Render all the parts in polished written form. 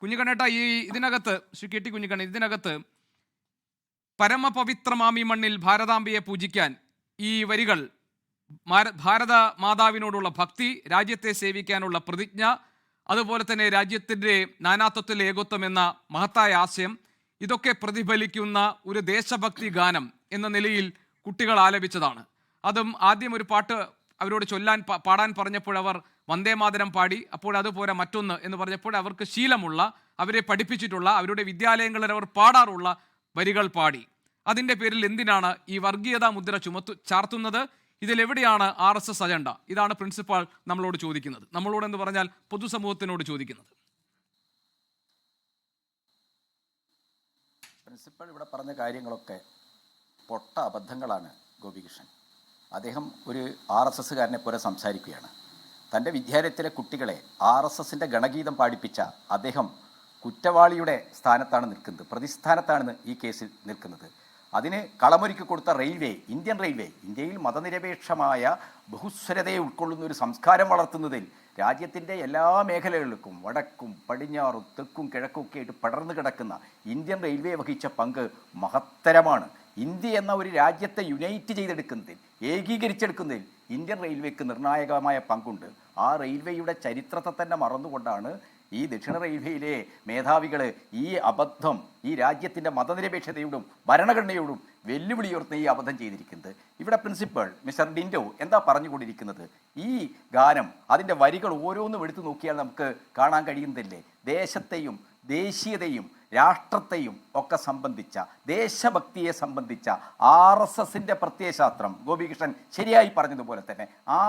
കുഞ്ഞിക്കണ്ണേട്ട ഇതിനകത്ത് Shri K T Kunhikannan ഇതിനകത്ത് പരമപവിത്രമാമി മണ്ണിൽ ഭാരതാംബയെ പൂജിക്കാൻ ഈ വരികൾ ഭാരത മാതാവിനോടുള്ള ഭക്തി, രാജ്യത്തെ സേവിക്കാനുള്ള പ്രതിജ്ഞ, അതുപോലെ തന്നെ രാജ്യത്തിൻ്റെ നാനാത്വത്തിൽ ഏകത്വം എന്ന മഹത്തായ ആശയം, ഇതൊക്കെ പ്രതിഫലിക്കുന്ന ഒരു ദേശഭക്തി ഗാനം എന്ന നിലയിൽ കുട്ടികൾ ആലപിച്ചതാണ്. അതും ആദ്യം ഒരു പാട്ട് അവരോട് പാടാൻ പറഞ്ഞപ്പോൾ അവർ വന്ദേമാതരം പാടി. അപ്പോൾ അതുപോലെ മറ്റൊന്ന് എന്ന് പറഞ്ഞപ്പോൾ അവർക്ക് ശീലമുള്ള, അവരെ പഠിപ്പിച്ചിട്ടുള്ള, അവരുടെ വിദ്യാലയങ്ങളിൽ അവർ പാടാറുള്ള വരികൾ പാടി. അതിൻ്റെ പേരിൽ എന്തിനാണ് ഈ വർഗീയതാ മുദ്ര ചാർത്തുന്നത്? ഇതിലെവിടെയാണ് RSS അജണ്ട? ഇതാണ് പ്രിൻസിപ്പാൾ നമ്മളോട് ചോദിക്കുന്നത്. നമ്മളോടെന്ന് പറഞ്ഞാൽ പൊതുസമൂഹത്തിനോട് ചോദിക്കുന്നത്. പ്രിൻസിപ്പൾ ഇവിടെ പറഞ്ഞ കാര്യങ്ങളൊക്കെ പൊട്ട അബദ്ധങ്ങളാണ്. ഗോപികൃഷ്ണൻ അദ്ദേഹം ഒരു RSSകാരനെ പോലെ സംസാരിക്കുകയാണ്. തൻ്റെ വിദ്യാലയത്തിലെ കുട്ടികളെ RSSൻ്റെ ഗണഗീതം പാടിപ്പിച്ച അദ്ദേഹം കുറ്റവാളിയുടെ സ്ഥാനത്താണ് നിൽക്കുന്നത്, പ്രതിസ്ഥാനത്താണ് ഈ കേസിൽ നിൽക്കുന്നത്. അതിന് കളമൊരുക്കി കൊടുത്ത റെയിൽവേ, ഇന്ത്യൻ റെയിൽവേ, ഇന്ത്യയിൽ മതനിരപേക്ഷമായ ബഹുസ്വരതയെ ഉൾക്കൊള്ളുന്ന ഒരു സംസ്കാരം വളർത്തുന്നതിൽ രാജ്യത്തിൻ്റെ എല്ലാ മേഖലകൾക്കും വടക്കും പടിഞ്ഞാറും തെക്കും കിഴക്കും ഒക്കെ ആയിട്ട് പടർന്നു കിടക്കുന്ന ഇന്ത്യൻ റെയിൽവേ വഹിച്ച പങ്ക് മഹത്തരമാണ്. ഇന്ത്യ എന്ന ഒരു രാജ്യത്തെ യുണൈറ്റ് ചെയ്തെടുക്കുന്നതിൽ, ഏകീകരിച്ചെടുക്കുന്നതിൽ ഇന്ത്യൻ റെയിൽവേക്ക് നിർണായകമായ പങ്കുണ്ട്. ആ റെയിൽവേയുടെ ചരിത്രത്തെ തന്നെ മറന്നുകൊണ്ടാണ് ഈ ദക്ഷിണ റെയിൽവേയിലെ മേധാവികൾ ഈ അബദ്ധം, ഈ രാജ്യത്തിൻ്റെ മതനിരപേക്ഷതയോടും ഭരണഘടനയോടും വെല്ലുവിളി ഉയർത്തുന്ന ഈ അബദ്ധം ചെയ്തിരിക്കുന്നത്. ഇവിടെ പ്രിൻസിപ്പൾ മിസ്റ്റർ ഡിൻഡോ എന്താ പറഞ്ഞുകൊണ്ടിരിക്കുന്നത്? ഈ ഗാനം, അതിൻ്റെ വരികൾ ഓരോന്നും എടുത്തു നോക്കിയാൽ നമുക്ക് കാണാൻ കഴിയുന്നതല്ലേ, ദേശത്തെയും ദേശീയതയും രാഷ്ട്രത്തെയും ഒക്കെ സംബന്ധിച്ച, ദേശഭക്തിയെ സംബന്ധിച്ച RSSൻ്റെ പ്രത്യയശാസ്ത്രം. ഗോപികൃഷ്ണൻ ശരിയായി പറഞ്ഞതുപോലെ തന്നെ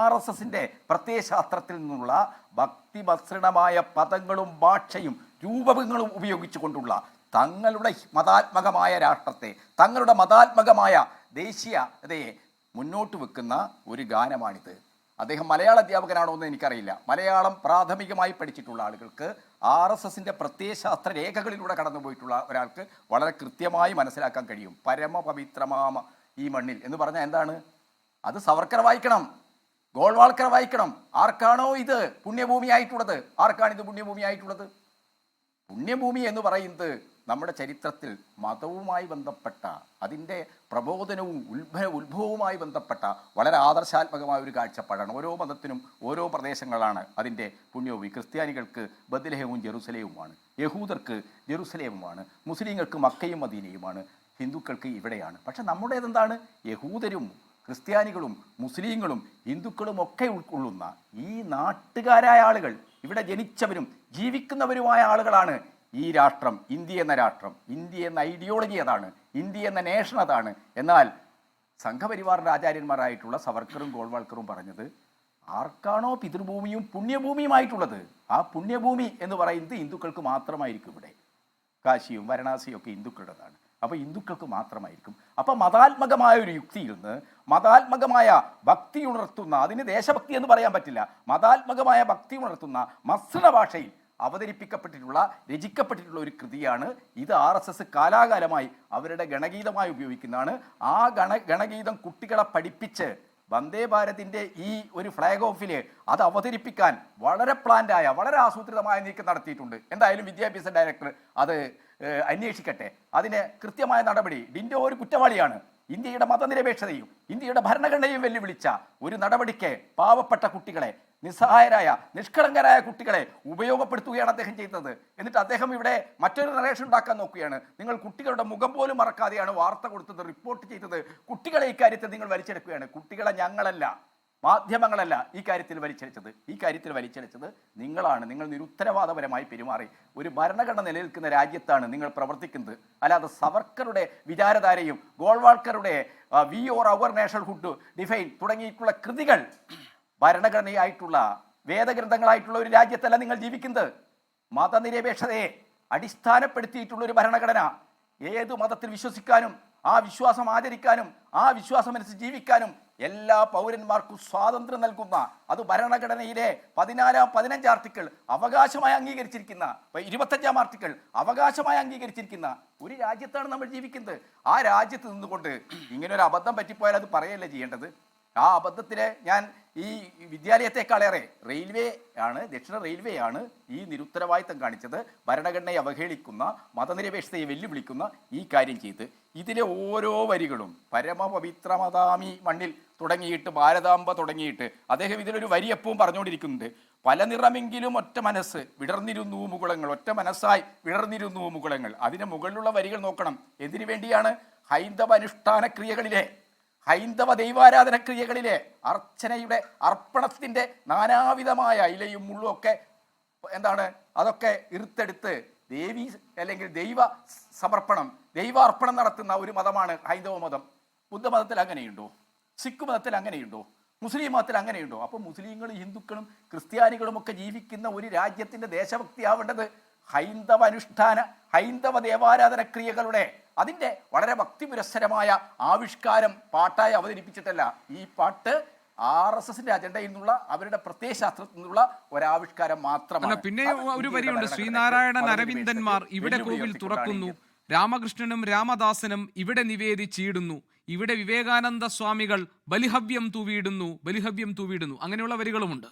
RSSൻ്റെ പ്രത്യയശാസ്ത്രത്തിൽ നിന്നുള്ള ഭക്തിമസൃണമായ പദങ്ങളും ഭാഷയും രൂപകങ്ങളും ഉപയോഗിച്ചുകൊണ്ടുള്ള തങ്ങളുടെ മതാത്മകമായ രാഷ്ട്രത്തെ, തങ്ങളുടെ മതാത്മകമായ ദേശീയതയെ മുന്നോട്ട് വെക്കുന്ന ഒരു ഗാനമാണിത്. അദ്ദേഹം മലയാള അധ്യാപകനാണോ എന്ന് എനിക്കറിയില്ല. മലയാളം പ്രാഥമികമായി പഠിച്ചിട്ടുള്ള ആളുകൾക്ക് RSSൻ്റെ പ്രത്യയശാസ്ത്ര രേഖകളിലൂടെ കടന്നുപോയിട്ടുള്ള ഒരാൾക്ക് വളരെ കൃത്യമായി മനസ്സിലാക്കാൻ കഴിയും. പരമപവിത്രമാമ ഈ മണ്ണിൽ എന്ന് പറഞ്ഞാൽ എന്താണ്? അത് സവർക്കർ വായിക്കണം, ഗോൾവാൾക്കർ വായിക്കണം. ആർക്കാണോ ഇത് പുണ്യഭൂമിയായിട്ടുള്ളത്? ആർക്കാണ് ഇത് പുണ്യഭൂമിയായിട്ടുള്ളത്? പുണ്യഭൂമി എന്ന് പറയുന്നത് നമ്മുടെ ചരിത്രത്തിൽ മതവുമായി ബന്ധപ്പെട്ട, അതിൻ്റെ പ്രബോധനവും ഉത്ഭവവുമായി ബന്ധപ്പെട്ട വളരെ ആദർശാത്മകമായ ഒരു കാഴ്ചപ്പാടാണ്. ഓരോ മതത്തിനും ഓരോ പ്രദേശങ്ങളാണ് അതിൻ്റെ പുണ്യഭൂമി. ക്രിസ്ത്യാനികൾക്ക് ബത്ലഹേമും ജെറുസലേമുമാണ്, യഹൂദർക്ക് ജെറുസലേമുമാണ്, മുസ്ലിങ്ങൾക്ക് മക്കയും മദീനയുമാണ്, ഹിന്ദുക്കൾക്ക് ഇവിടെയാണ്. പക്ഷെ നമ്മുടേതെന്താണ്? യഹൂദരും ക്രിസ്ത്യാനികളും മുസ്ലിങ്ങളും ഹിന്ദുക്കളും ഒക്കെ ഉൾക്കൊള്ളുന്ന ഈ നാട്ടുകാരായ ആളുകൾ, ഇവിടെ ജനിച്ചവരും ജീവിക്കുന്നവരുമായ ആളുകളാണ് ഈ രാഷ്ട്രം, ഇന്ത്യ എന്ന രാഷ്ട്രം. ഇന്ത്യ എന്ന ഐഡിയോളജി അതാണ്, ഇന്ത്യ എന്ന നേഷൻ അതാണ്. എന്നാൽ സംഘപരിവാറിൻ്റെ ആചാര്യന്മാരായിട്ടുള്ള സവർക്കറും ഗോൾവാൾക്കറും പറഞ്ഞത് ആർക്കാണോ പിതൃഭൂമിയും പുണ്യഭൂമിയുമായിട്ടുള്ളത്, ആ പുണ്യഭൂമി എന്ന് പറയുന്നത് ഹിന്ദുക്കൾക്ക് മാത്രമായിരിക്കും. ഇവിടെ കാശിയും വാരണാസിയും ഒക്കെ ഹിന്ദുക്കളുടേതാണ്. അപ്പോൾ ഹിന്ദുക്കൾക്ക് മാത്രമായിരിക്കും. അപ്പോൾ മതാത്മകമായ ഒരു യുക്തിയിൽ നിന്ന് മതാത്മകമായ ഭക്തി ഉണർത്തുന്ന, അതിന് ദേശഭക്തി എന്ന് പറയാൻ പറ്റില്ല, മതാത്മകമായ ഭക്തി ഉണർത്തുന്ന മസ്രണ ഭാഷയിൽ അവതരിപ്പിക്കപ്പെട്ടിട്ടുള്ള, രചിക്കപ്പെട്ടിട്ടുള്ള ഒരു കൃതിയാണ് ഇത്. RSS കാലാകാലമായി അവരുടെ ഗണഗീതമായി ഉപയോഗിക്കുന്നതാണ്. ആ ഗണഗീതം കുട്ടികളെ പഠിപ്പിച്ച് വന്ദേ ഭാരതിൻ്റെ ഈ ഒരു ഫ്ലാഗ് ഓഫിൽ അത് അവതരിപ്പിക്കാൻ വളരെ പ്ലാൻഡായ, വളരെ ആസൂത്രിതമായ നീക്കം നടത്തിയിട്ടുണ്ട്. എന്തായാലും വിദ്യാഭ്യാസ ഡയറക്ടർ അത് അന്വേഷിക്കട്ടെ, അതിന് കൃത്യമായ നടപടി. ഡിൻഡോ ഒരു കുറ്റവാളിയാണ്. ഇന്ത്യയുടെ മതനിരപേക്ഷതയും ഇന്ത്യയുടെ ഭരണഘടനയും വെല്ലുവിളിച്ച ഒരു നടപടിക്ക് പാവപ്പെട്ട കുട്ടികളെ, നിസ്സഹായരായ നിഷ്കളങ്കരായ കുട്ടികളെ ഉപയോഗപ്പെടുത്തുകയാണ് അദ്ദേഹം ചെയ്തത്. എന്നിട്ട് അദ്ദേഹം ഇവിടെ മറ്റൊരു നറേഷൻ ഉണ്ടാക്കാൻ നോക്കുകയാണ്. നിങ്ങൾ കുട്ടികളുടെ മുഖം പോലും മറക്കാതെയാണ് വാർത്ത കൊടുത്തത്, റിപ്പോർട്ട് ചെയ്തത്. കുട്ടികളെ ഇക്കാര്യത്തിൽ നിങ്ങൾ വലിച്ചെടുക്കുകയാണ്. കുട്ടികളെ ഞങ്ങളല്ല, മാധ്യമങ്ങളല്ല ഈ കാര്യത്തിൽ വലിച്ചെടുത്തത്. ഈ കാര്യത്തിൽ വലിച്ചെടുത്തത് നിങ്ങളാണ്. നിങ്ങൾ നിരുത്തരവാദപരമായി പെരുമാറി. ഒരു ഭരണഘടന നിലനിൽക്കുന്ന രാജ്യത്താണ് നിങ്ങൾ പ്രവർത്തിക്കുന്നത്. അല്ലാതെ സവർക്കറുടെ വിചാരധാരയും ഗോൾവാൾക്കറുടെ വി ഓർ അവർ നാഷണൽഹുഡ് ഡിഫൈൻ തുടങ്ങിയിട്ടുള്ള കൃതികൾ ഭരണഘടനയായിട്ടുള്ള, വേദഗ്രന്ഥങ്ങളായിട്ടുള്ള ഒരു രാജ്യത്തല്ല നിങ്ങൾ ജീവിക്കുന്നത്. മതനിരപേക്ഷതയെ അടിസ്ഥാനപ്പെടുത്തിയിട്ടുള്ള ഒരു ഭരണഘടന, ഏത് മതത്തിൽ വിശ്വസിക്കാനും ആ വിശ്വാസം ആചരിക്കാനും ആ വിശ്വാസമനുസരിച്ച് ജീവിക്കാനും എല്ലാ പൗരന്മാർക്കും സ്വാതന്ത്ര്യം നൽകുന്ന, അത് ഭരണഘടനയിലെ 15 ആർട്ടിക്കിൾ അവകാശമായി അംഗീകരിച്ചിരിക്കുന്ന, 25 ആർട്ടിക്കിൾ അവകാശമായി അംഗീകരിച്ചിരിക്കുന്ന ഒരു രാജ്യത്താണ് നമ്മൾ ജീവിക്കുന്നത്. ആ രാജ്യത്ത് നിന്നുകൊണ്ട് ഇങ്ങനെ ഒരു അബദ്ധം പറ്റിപ്പോയാൽ അത് പറയല്ലേ ചെയ്യേണ്ടത്? ആ അബദ്ധത്തിലെ ഞാൻ ഈ വിദ്യാലയത്തെക്കാളേറെ റെയിൽവേ ആണ്, ദക്ഷിണ റെയിൽവേ ആണ് ഈ നിരുത്തരവാദിത്തം കാണിച്ചത്. ഭരണഘടനയെ അവഹേളിക്കുന്ന, മതനിരപേക്ഷതയെ വെല്ലുവിളിക്കുന്ന ഈ കാര്യം ചെയ്ത് ഇതിലെ ഓരോ വരികളും പരമപവിത്രമതാമി മണ്ണിൽ തുടങ്ങിയിട്ട് ഭാരതാംബ തുടങ്ങിയിട്ട് അദ്ദേഹം ഇതിലൊരു വരിയപ്പവും പറഞ്ഞുകൊണ്ടിരിക്കുന്നുണ്ട്. പല നിറമെങ്കിലും ഒറ്റ മനസ്സ് വിടർന്നിരുന്നു മുകുളങ്ങൾ, ഒറ്റ മനസ്സായി വിടർന്നിരുന്നു മുകുളങ്ങൾ. അതിന് മുകളിലുള്ള വരികൾ നോക്കണം. എന്തിനു വേണ്ടിയാണ്? ഹൈന്ദവ അനുഷ്ഠാന ക്രിയകളിലെ, ഹൈന്ദവ ദൈവാരാധന ക്രിയകളിലെ അർച്ചനയുടെ അർപ്പണത്തിൻ്റെ നാനാവിധമായ ഇലയും മുള്ളും ഒക്കെ എന്താണ് അതൊക്കെ ഇറുത്തെടുത്ത് ദേവി അല്ലെങ്കിൽ ദൈവ സമർപ്പണം, ദൈവാർപ്പണം നടത്തുന്ന ഒരു മതമാണ് ഹൈന്ദവ മതം. ബുദ്ധമതത്തിൽ അങ്ങനെയുണ്ടോ? സിഖ് മതത്തിൽ അങ്ങനെയുണ്ടോ? മുസ്ലിം മതത്തിൽ അങ്ങനെയുണ്ടോ? അപ്പോൾ മുസ്ലിങ്ങളും ഹിന്ദുക്കളും ക്രിസ്ത്യാനികളും ഒക്കെ ജീവിക്കുന്ന ഒരു രാജ്യത്തിൻ്റെ ദേശഭക്തിയാവേണ്ടത് ഹൈന്ദവ അനുഷ്ഠാന, ഹൈന്ദവ ദേവാരാധന ക്രിയകളുടെ അതിൻ്റെ വളരെ ഭക്തിപുരസ്സരമായ ആവിഷ്കാരം പാട്ടായി അവതരിപ്പിച്ചിട്ടല്ല. ഈ പാട്ട് RSSന്റെ അജണ്ടയിൽ നിന്നുള്ള അവരുടെ പ്രത്യയശാസ്ത്രത്തിൽ നിന്നുള്ള ഒരാവിഷ്കാരം മാത്രമാണ്. പിന്നെ ഒരു വരിയുണ്ട്, ശ്രീനാരായണൻ അരവിന്ദന്മാർ ഇവിടെ കോവിൽ തുറക്കുന്നു, രാമകൃഷ്ണനും രാമദാസനും ഇവിടെ നിവേദിച്ചിടുന്നു, ഇവിടെ വിവേകാനന്ദ സ്വാമികൾ ബലിഹവ്യം തൂവിയിടുന്നു, ബലിഹവ്യം തൂവിയിടുന്നു, അങ്ങനെയുള്ള വരികളുമുണ്ട്.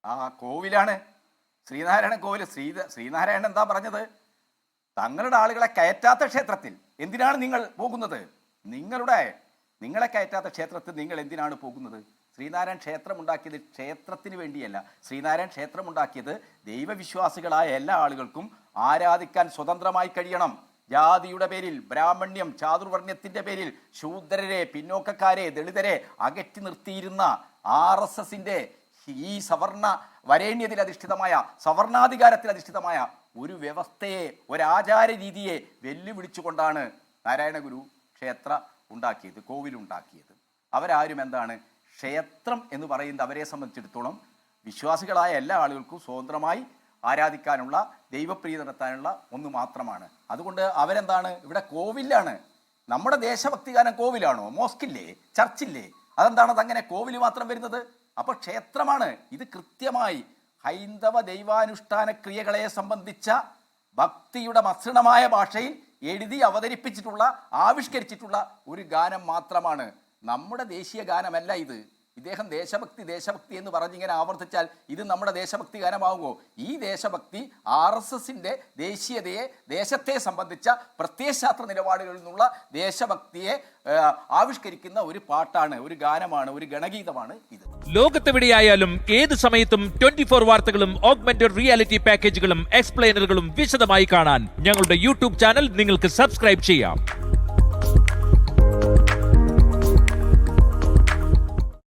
ആ കോവിലാണ് ശ്രീനാരായണ കോവിൽ. ശ്രീനാരായണൻ എന്താ പറഞ്ഞത്? തങ്ങളുടെ ആളുകളെ കയറ്റാത്ത ക്ഷേത്രത്തിൽ എന്തിനാണ് നിങ്ങൾ പോകുന്നത്? നിങ്ങളെ കയറ്റാത്ത ക്ഷേത്രത്തിൽ നിങ്ങൾ എന്തിനാണ് പോകുന്നത്? ശ്രീനാരായൺ ക്ഷേത്രം ഉണ്ടാക്കിയത് ക്ഷേത്രത്തിന് വേണ്ടിയല്ല. ശ്രീനാരായൺ ക്ഷേത്രം ഉണ്ടാക്കിയത് ദൈവവിശ്വാസികളായ എല്ലാ ആളുകൾക്കും ആരാധിക്കാൻ സ്വതന്ത്രമായി കഴിയണം. ജാതിയുടെ പേരിൽ, ബ്രാഹ്മണ്യം, ചാതുർവർണ്ണ്യത്തിൻ്റെ പേരിൽ ശൂദ്രരെ, പിന്നോക്കക്കാരെ, ദളിതരെ അകറ്റി നിർത്തിയിരുന്ന RSSന്റെ ഈ സവർണ വരേണ്യത്തിൽ അധിഷ്ഠിതമായ, സവർണാധികാരത്തിൽ അധിഷ്ഠിതമായ ഒരു വ്യവസ്ഥയെ, ഒരാചാര രീതിയെ വെല്ലുവിളിച്ചുകൊണ്ടാണ് നാരായണ ഗുരു ക്ഷേത്ര ഉണ്ടാക്കിയത്, കോവിലുണ്ടാക്കിയത്. അവരാരും എന്താണ് ക്ഷേത്രം എന്ന് പറയുന്നത് അവരെ സംബന്ധിച്ചിടത്തോളം വിശ്വാസികളായ എല്ലാ ആളുകൾക്കും സ്വതന്ത്രമായി ആരാധിക്കാനുള്ള, ദൈവപ്രീതി നടത്താനുള്ള ഒന്ന് മാത്രമാണ്. അതുകൊണ്ട് അവരെന്താണ് ഇവിടെ കോവിലാണ്. നമ്മുടെ ദേശഭക്തി ഗാനം കോവിലാണോ? മോസ്കില്ലേ? ചർച്ചില്ലേ? അതെന്താണ് അതങ്ങനെ കോവിൽ മാത്രം വരുന്നത്? അപ്പോൾ ക്ഷേത്രമാണ് ഇത്. കൃത്യമായി ഹൈന്ദവ ദൈവാനുഷ്ഠാന ക്രിയകളെ സംബന്ധിച്ച ഭക്തിയുടെ മസൃണമായ ഭാഷയിൽ എഴുതി അവതരിപ്പിച്ചിട്ടുള്ള, ആവിഷ്കരിച്ചിട്ടുള്ള ഒരു ഗാനം മാത്രമാണ്. നമ്മുടെ ദേശീയ ഗാനമല്ല ഇത്. ഇദ്ദേഹം ദേശഭക്തി എന്ന് പറഞ്ഞിങ്ങനെ ആവർത്തിച്ചാൽ ഇത് നമ്മുടെ ദേശഭക്തി ഗാനമാകുമോ? ഈ ദേശഭക്തി RSSന്റെ ദേശീയതയെ, ദേശത്തെ സംബന്ധിച്ച പ്രത്യയശാസ്ത്ര നിലപാടുകളിൽ നിന്നുള്ള ദേശഭക്തിയെ ആവിഷ്കരിക്കുന്ന ഒരു പാട്ടാണ്, ഒരു ഗാനമാണ്, ഒരു ഗണഗീതമാണ് ഇത്. ലോകത്തെവിടെയായാലും ഏത് സമയത്തും 24 വാർത്തകളും ഓഗ്മെന്റഡ് റിയാലിറ്റി പാക്കേജുകളും എക്സ്പ്ലെയിനറുകളും വിശദമായി കാണാൻ ഞങ്ങളുടെ YouTube ചാനൽ നിങ്ങൾക്ക് സബ്സ്ക്രൈബ് ചെയ്യാം.